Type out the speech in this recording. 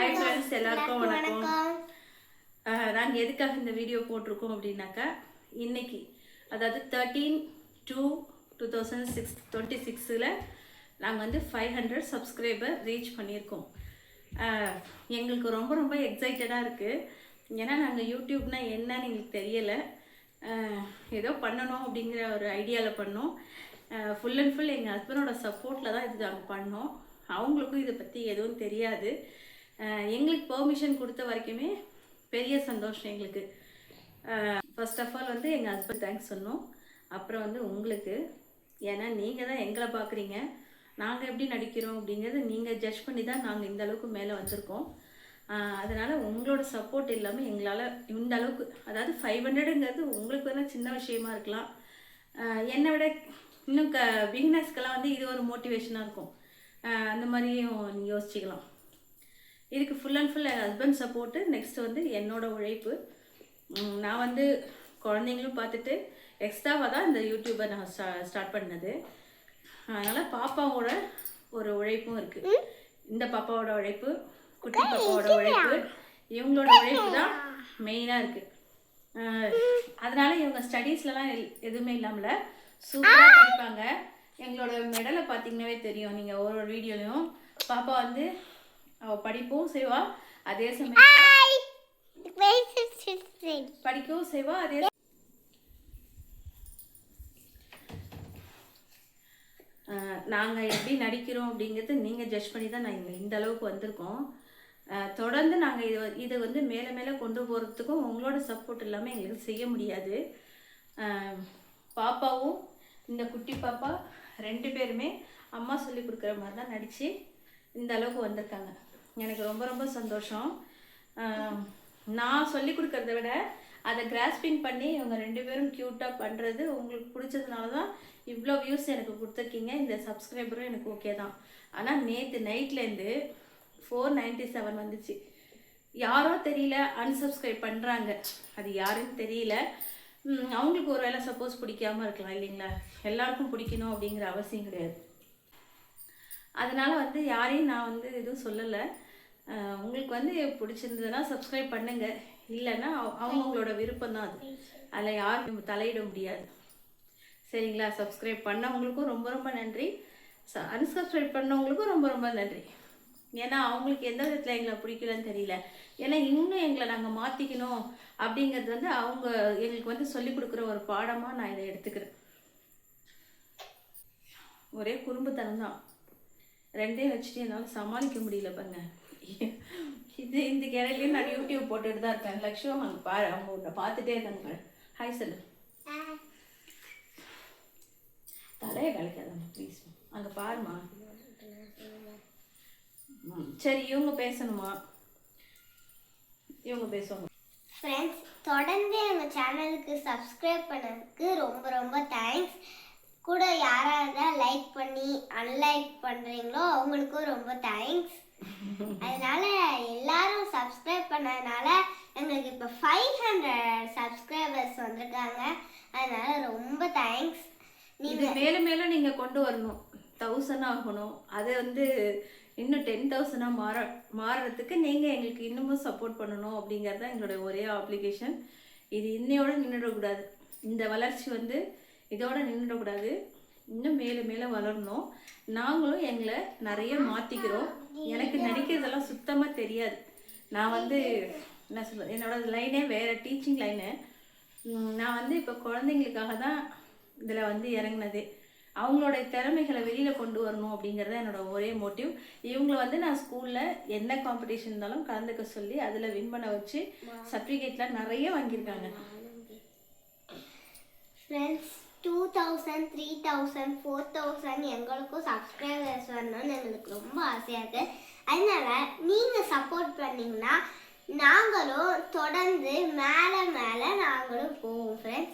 Hi friends, எல்லாருக்கும் வணக்கம். நாங்கள் எதுக்காக இந்த வீடியோ போட்டிருக்கோம் அப்படின்னாக்கா, இன்னைக்கு அதாவது 13/2/2026 நாங்கள் வந்து 500 சப்ஸ்கிரைபர் ரீச் பண்ணியிருக்கோம். எங்களுக்கு ரொம்ப ரொம்ப எக்ஸைட்டடாக இருக்குது. ஏன்னா நாங்கள் யூடியூப்னா என்னன்னு எங்களுக்கு தெரியலை. ஏதோ பண்ணணும் அப்படிங்கிற ஒரு ஐடியாவில் பண்ணோம். ஃபுல் அண்ட் ஃபுல் எங்கள் ஹஸ்பண்டோட சப்போர்ட்டில் தான் இது நாங்கள் பண்ணோம். அவங்களுக்கும் இதை பற்றி எதுவும் தெரியாது. எங்களுக்கு பெர்மிஷன் கொடுத்த வரைக்குமே பெரிய சந்தோஷம் எங்களுக்கு. ஃபர்ஸ்ட் ஆஃப் ஆல் வந்து எங்கள் ஹஸ்பண்ட் தேங்க்ஸ் சொன்னோம். அப்புறம் வந்து உங்களுக்கு, ஏன்னா நீங்கள் தான் எங்களை பார்க்குறீங்க, நாங்கள் எப்படி நடிக்கிறோம் அப்படிங்கிறது நீங்கள் ஜட்ஜ் பண்ணி தான் நாங்கள் இந்த அளவுக்கு மேலே வந்திருக்கோம். அதனால் உங்களோட சப்போர்ட் இல்லாமல் எங்களால் இந்த அளவுக்கு, அதாவது 500ங்கிறது உங்களுக்கு வேணால் சின்ன விஷயமா இருக்கலாம். என்னை விட இன்னும் பிகினர்ஸ்க்கெல்லாம் வந்து இது ஒரு மோட்டிவேஷனாக இருக்கும். அந்த மாதிரியும் நீங்கள் யோசிச்சுக்கலாம். இதுக்கு full and full N husband support, next வந்து என்னோட உழைப்பு. நான் வந்து குழந்தைங்களும் பார்த்துட்டு எக்ஸ்ட்ராவாக தான் இந்த யூடியூப்பை நான் ஸ்டார்ட் பண்ணது. அதனால் பாப்பாவோட ஒரு உழைப்பும் இருக்குது. இந்த பாப்பாவோட உழைப்பு, குட்டி பாப்பாவோட உழைப்பு, இவங்களோட உழைப்பு தான் மெயினாக இருக்குது. அதனால் இவங்க ஸ்டடீஸ்லலாம் எதுவுமே இல்லாமல் சூப்பராக படிப்பாங்க. எங்களோட மெடலை பார்த்தீங்கன்னாவே தெரியும். நீங்கள் ஒரு ஒரு வீடியோலையும் பாப்பா வந்து அவள் படிப்பும் செய்வா, அதே சமயம் படிக்கவும் செய்வா. அதே நாங்கள் எப்படி நடிக்கிறோம் அப்படிங்கிறது நீங்கள் ஜட்ஜ் பண்ணி தான் நாங்கள் இந்த அளவுக்கு வந்திருக்கோம். தொடர்ந்து நாங்கள் இதை வந்து மேலே மேலே கொண்டு போகிறதுக்கும் உங்களோட சப்போர்ட் இல்லாமல் எங்களுக்கு செய்ய முடியாது. பாப்பாவும் இந்த குட்டி பாப்பா 2 பேருமே அம்மா சொல்லி கொடுக்குற மாதிரி தான் நடித்து இந்த அளவுக்கு வந்திருக்காங்க. எனக்கு ரொம்ப ரொம்ப சந்தோஷம். நான் சொல்லி கொடுக்கறத விட அதை கிராஸ்பிங் பண்ணி இவங்க 2 பேரும் க்யூட்டாக பண்ணுறது உங்களுக்கு பிடிச்சதுனால தான் இவ்வளோ வியூஸ் எனக்கு கொடுத்துருக்கீங்க. இந்த சப்ஸ்கிரைபரும் எனக்கு ஓகே தான். ஆனால் நேற்று நைட்லேருந்து 497 வந்துச்சு. யாரோ தெரியல அன்சப்ஸ்கிரைப் பண்ணுறாங்க, அது யாருன்னு தெரியல. அவங்களுக்கு ஒரு வேளை சப்போஸ் பிடிக்காமல் இருக்கலாம் இல்லைங்களா? எல்லாருக்கும் பிடிக்கணும் அப்படிங்கிற அவசியம் கிடையாது. அதனால் வந்து யாரையும் நான் வந்து எதுவும் சொல்லலை. உங்களுக்கு வந்து பிடிச்சிருந்ததுன்னா சப்ஸ்கிரைப் பண்ணுங்க, இல்லைன்னா அவங்களோட விருப்பம் தான் அது. அதில் யாரும் தலையிட முடியாது, சரிங்களா? சப்ஸ்கிரைப் பண்ணவங்களுக்கும் ரொம்ப ரொம்ப நன்றி, அன்சப்ஸ்கிரைப் பண்ணவங்களுக்கும் ரொம்ப ரொம்ப நன்றி. ஏன்னா அவங்களுக்கு எந்த விதத்தில் எங்களை பிடிக்கலன்னு தெரியல. ஏன்னா இன்னும் எங்களை நாங்கள் மாற்றிக்கணும் அப்படிங்கிறது வந்து அவங்க எங்களுக்கு வந்து சொல்லிக் கொடுக்குற ஒரு பாடமாக நான் இதை எடுத்துக்கிறேன். ஒரே குறும்புத்தனம் தான், 2 வச்சுட்டு என்னால் சமாளிக்க முடியல பாருங்க. இந்த கிளையிலையும் நான் யூடியூப் போட்டுட்டு தான் இருக்கேன். லக்ஷ்மம் அங்கே பாரு, அவங்க உன்னை பார்த்துட்டே இருக்காங்க. ஹாய் சொல்லு. தலையை கலைக்காதம்மா ப்ளீஸ், அங்கே பாருமா. சரி, இவங்க பேசணுமா? இவங்க பேசுவாங்க. ஃப்ரெண்ட்ஸ், தொடர்ந்து எங்கள் சேனலுக்கு சப்ஸ்கிரைப் பண்ணதுக்கு ரொம்ப ரொம்ப தேங்க்ஸ். கூட யாராவது லைக் பண்ணி அன்லைக் பண்ணுறீங்களோ அவங்களுக்கும் ரொம்ப தேங்க்ஸ். அதனால எல்லாரும் சப்ஸ்கிரைப் பண்ணதுனால எங்களுக்கு இப்போ 500 சப்ஸ்கிரைபர்ஸ் வந்திருக்காங்க. அதனால ரொம்ப தேங்க்ஸ். இது மேலும் மேலும் நீங்கள் கொண்டு வரணும், 1000 ஆகணும். அது வந்து இன்னும் 10,000 மாறுறதுக்கு நீங்கள் எங்களுக்கு இன்னமும் சப்போர்ட் பண்ணணும் அப்படிங்கிறது தான் எங்களோட ஒரே அப்ளிகேஷன். இது இன்னையோட நின்றுடக்கூடாது. இந்த வளர்ச்சி வந்து இதோட நின்றுடக்கூடாது, இன்னும் மேலே மேலே வளரணும். நாங்களும் எங்களை நிறைய மாற்றிக்கிறோம். எனக்கு நடிக்கிறதெல்லாம் சுத்தமாக தெரியாது. நான் வந்து என்ன சொல்கிறது, என்னோட லைனே வேறு, டீச்சிங் லைனு. நான் வந்து இப்போ குழந்தைங்களுக்காக தான் இதில் வந்து இறங்கினதே. அவங்களோட திறமைகளை வெளியில் கொண்டு வரணும் அப்படிங்கிறது என்னோட ஒரே மோட்டிவ். இவங்களை வந்து நான் ஸ்கூலில் என்ன காம்படிஷன் இருந்தாலும் கலந்துக்க சொல்லி அதில் வின் பண்ண வச்சு சர்டிஃபிகேட்லாம் நிறைய வாங்கியிருக்காங்க. ஃப்ரெண்ட்ஸ், 2000, 3000, 4000 எங்களுக்கும் சப்ஸ்கிரைபர்ஸ் வரணும்னு எங்களுக்கு ரொம்ப ஆசையாக இருக்குது. அதனால நீங்கள் சப்போர்ட் பண்ணிங்கன்னா நாங்களும் தொடர்ந்து மேலே மேலே நாங்களும் போவோம் ஃப்ரெண்ட்ஸ்.